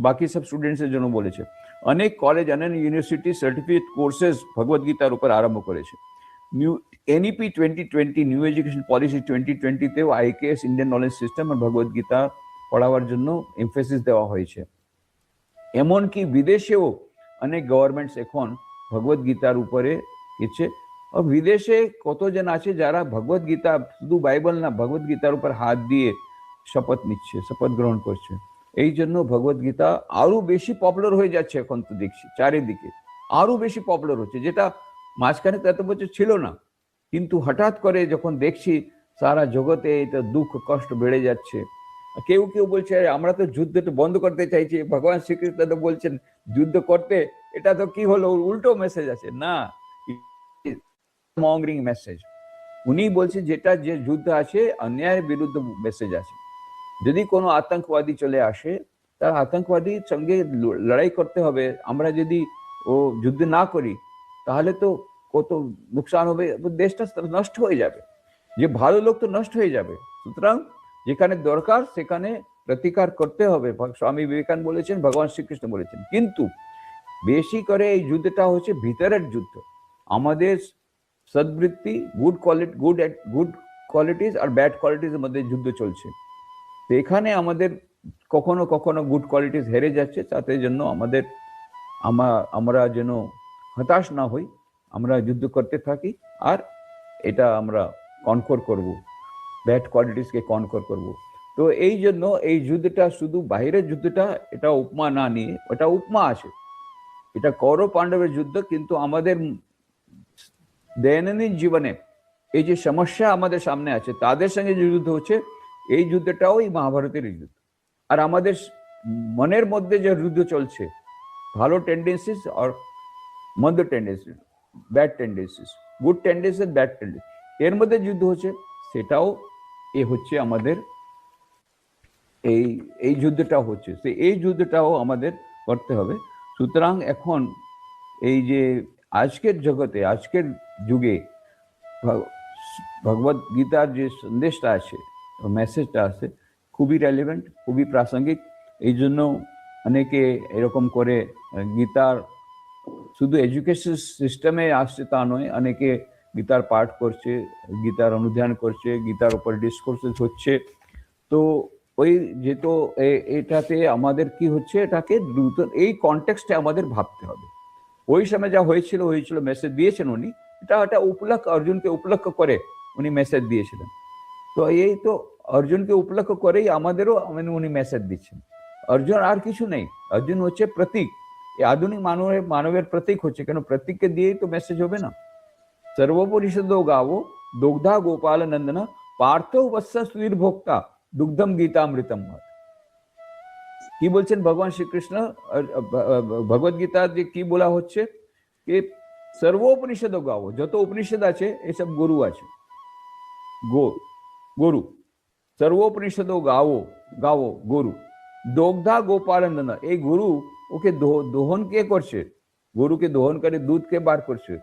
বাকি সব স্টুডেন্টসের জন্য বলেছে। অনেক কলেজ, অনেক ইউনিভার্সিটি সার্টিফিকেট কোর্সেস ভগবদ্গীতার উপর আরম্ভ করেছে। এনইপি 2020, নিউ এডুকেশন পলিসি 2020তেও আইকেএস, ইন্ডিয়ান নলেজ সিস্টেম আর ভগবদ্গীতা পড়াবার জন্য এমফেসিস দেওয়া হয়েছে। এমনকি বিদেশেও অনেক গভর্নমেন্টস এখন ভগবদ্গীতার উপরে কিছু, আর বিদেশে কতজন আছে যারা ভগবদ্গীতা, শুধু বাইবেল না, ভগবদ্গীতার উপর হাত দিয়ে শপথ নিচ্ছে, শপথ গ্রহণ করছে। এই জন্য ভগবদ্গীতা আরো বেশি পপুলার হয়ে যাচ্ছে। এখন তো দেখছি চারিদিকে আরো বেশি পপুলার হচ্ছে, যেটা মাঝখানে তো এত বছর ছিল না। কিন্তু হঠাৎ করে যখন দেখছি সারা জগতে এটা দুঃখ কষ্ট বেড়ে যাচ্ছে, কেউ কেউ বলছে আমরা তো যুদ্ধটা বন্ধ করতে চাইছি, ভগবান শ্রীকৃষ্ণ তো বলছেন যুদ্ধ করতে, এটা তো কি হলো, উল্টো মেসেজ আছে না, মঙ্গরিং মেসেজ। উনি বলছে যেটা যে যুদ্ধ আছে অন্যায়ের বিরুদ্ধে মেসেজ আছে। যদি কোনো আতঙ্কবাদী চলে আসে, তার আতঙ্কবাদীর সঙ্গে লড়াই করতে হবে। আমরা যদি ও যুদ্ধ না করি তাহলে তো কত নুকসান হবে, দেশটা নষ্ট হয়ে যাবে, যে ভালো লোক তো নষ্ট হয়ে যাবে। সুতরাং যেখানে দরকার সেখানে প্রতিকার করতে হবে। স্বামী বিবেকানন্দ বলেছেন, ভগবান শ্রীকৃষ্ণ বলেছেন। কিন্তু বেশি করে এই যুদ্ধটা হচ্ছে ভিতরের যুদ্ধ। আমাদের সদ্বৃত্তি, good qualities are bad qualities মধ্যে যুদ্ধ চলছে। তো এখানে আমাদের কখনো কখনো গুড কোয়ালিটিস হেরে যাচ্ছে, তাতে জন্য আমরা যেন হতাশ না হই, আমরা যুদ্ধ করতে থাকি আর এটা আমরা কনকর করব, ব্যাড কোয়ালিটিসকে কনকর করব। তো এই জন্য এই যুদ্ধটা শুধু বাইরের যুদ্ধটা, এটা উপমা না নিয়ে, ওটা উপমা আছে, এটা কৌরব পাণ্ডবের যুদ্ধ, কিন্তু আমাদের দৈনন্দিন জীবনে এই যে সমস্যা আমাদের সামনে আছে তাদের সঙ্গে যে যুদ্ধ হচ্ছে, এই যুদ্ধটাও এই মহাভারতের যুদ্ধ। আর আমাদের মনের মধ্যে যে যুদ্ধ চলছে, ভালো টেন্ডেন্সিস আর মন্দ টেন্ডেন্সিস, ব্যাড টেন্ডেন্সিস, গুড টেন্ডেন্সিস, ব্যাড টেন্ডেন্সিস, এর মধ্যে যুদ্ধ হচ্ছে, সেটাও হচ্ছে আমাদের এই যুদ্ধটাও হচ্ছে, এই যুদ্ধটাও আমাদের করতে হবে। সুতরাং এখন এই যে আজকের জগতে, আজকের যুগে ভগবদ গীতার যে সন্দেশটা আছে, মেসেজটা আছে, খুবই রেলিভেন্ট, খুবই প্রাসঙ্গিক। এই জন্য অনেকে এরকম করে গীতার শুধু এডুকেশন সিস্টেমে আসছে তা নয়, অনেকে গীতার পাঠ করছে, গীতার অনুধ্যান করছে, গীতার উপর ডিসকোর্সেস হচ্ছে। তো ওই যেহেতু এটাতে আমাদের কি হচ্ছে, এটাকে দ্রুত এই কনটেক্সটে আমাদের ভাবতে হবে। ওই সময় যা হয়েছিল মেসেজ দিয়েছেন উনি, এটা উপলক্ষ, অর্জুনকে উপলক্ষ করে উনি মেসেজ দিয়েছিলেন। তো এই তো অর্জুনকে উপলক্ষ করেই আমাদেরও উনি মেসেজ দিচ্ছেন। অর্জুন আর কিছু নেই, অর্জুন হচ্ছে প্রতীক, এই আধুনিক মানবের প্রতীক হচ্ছে, কেন প্রতীককে দিয়েই তো মেসেজ হবে না। সর্বপরিষদো গাবো দুগ্ধা গোপাল নন্দনা পার্থ বৎস সুধীর ভোক্তা দুগ্ধম গীতামৃতম। কি বলছেন ভগবান শ্রীকৃষ্ণ ভগবদ গীতা যে কি বলা হচ্ছে, कि सर्वोपनिषद गाओ, যত উপনিষদ আছে এসব গুরু আছে, গুরু सर्वोपनिषद गाओ গাও গুরু, দগ্ধা গোপালন্দনা, এই গুরু ওকে দোহন কে করছে, গরুকে দোহন করে দুধ কে বার করছে,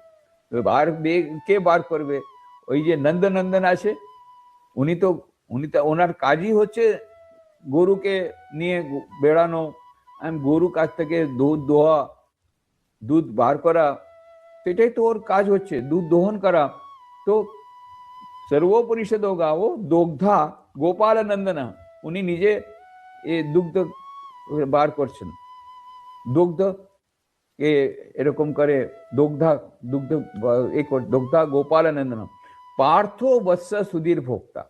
কে বার করবে, ওই যে নন্দনন্দন আছে, উনি তো ওনার কাজই হচ্ছে গরুকে নিয়ে বেড়ানো, গরু কাছ থেকে দুধ দোয়া, দুধ বার করা, সেটাই তো ওর কাজ হচ্ছে, দুধ দোহন করা। তো সর্বোপনিষদ গাও দগ্ধা গোপাল নন্দনা, উনি নিজে এ দুগ্ধ বার করছেন। দুগ্ধ কে এরকম করে দুগ্ধা গোপালানন্দন পার্থ বৎস সুধীর ভোক্তা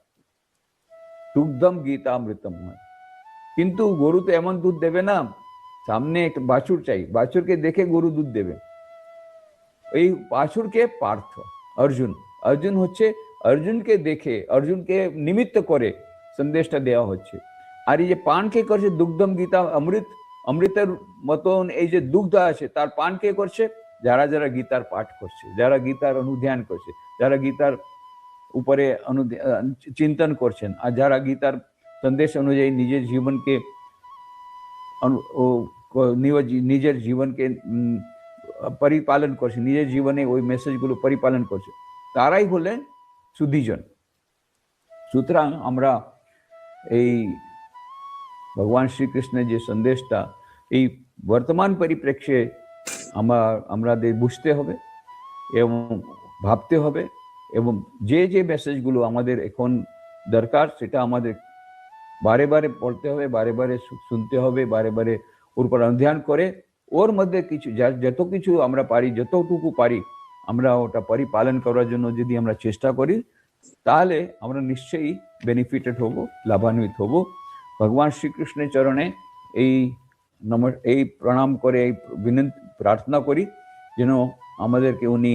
দুগ্ধম গীতামৃতম হয়। কিন্তু গরু তো এমন দুধ দেবে না, সামনে একটা বাছুর চাই, বাছুরকে দেখে গরু দুধ দেবে। এই বাছুরকে পার্থ অর্জুন, অর্জুন হচ্ছে অর্জুনকে দেখে, অর্জুনকে নিমিত্ত করে সন্দেশটা দেওয়া হচ্ছে। আর এই যে পান কে করছে দুগ্ধম গীতা অমৃত, অমৃতের মতন এই যে দুগ্ধ আছে তার পান কে করছে? যারা যারা গীতার পাঠ করছে, যারা গীতার অনুধ্যান করছে, যারা গীতার উপরে চিন্তন করছেন, আর যারা গীতার সন্দেশ অনুযায়ী নিজের জীবনকে নিজের জীবনকে পরিপালন করছে, নিজের জীবনে ওই মেসেজগুলো পরিপালন করছে, তারাই হলেন সুধীজন। সুতরাং আমরা এই ভগবান শ্রীকৃষ্ণের যে সন্দেশটা এই বর্তমান পরিপ্রেক্ষে আমাদের বুঝতে হবে এবং ভাবতে হবে, এবং যে যে মেসেজগুলো আমাদের এখন দরকার সেটা আমাদের বারে বারে পড়তে হবে, বারে বারে শুনতে হবে, বারে বারে ওর উপর অধ্যয়ন করে ওর মধ্যে কিছু যত কিছু আমরা পারি, যতটুকু পারি আমরা ওটা পরিপালন করার জন্য যদি আমরা চেষ্টা করি, তাহলে আমরা নিশ্চয়ই বেনিফিটেড হব, লাভান্বিত হব। ভগবান শ্রীকৃষ্ণের চরণে এই প্রণাম করে এই প্রার্থনা করি যেন আমাদেরকে উনি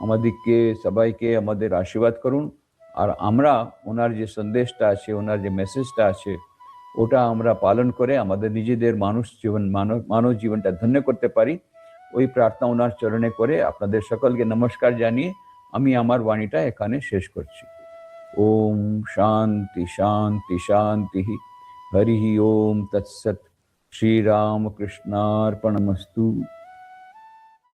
আমাদেরকে সবাইকে আমাদের আশীর্বাদ করুন, আর আমরা ওনার যে সন্দেশটা আছে, ওনার যে মেসেজটা আছে ওটা আমরা পালন করে আমাদের নিজেদের মানব জীবনটা ধন্য করতে পারি। ওই প্রার্থনা ওনার চরণে করে আপনাদের সকলকে নমস্কার জানিয়ে আমি আমার বাণীটা এখানে শেষ করছি। ওম শান্তি শান্তি শান্তি। হরি ওম তৎসৎ। শ্রীরামকৃষ্ণার্পণমস্তু।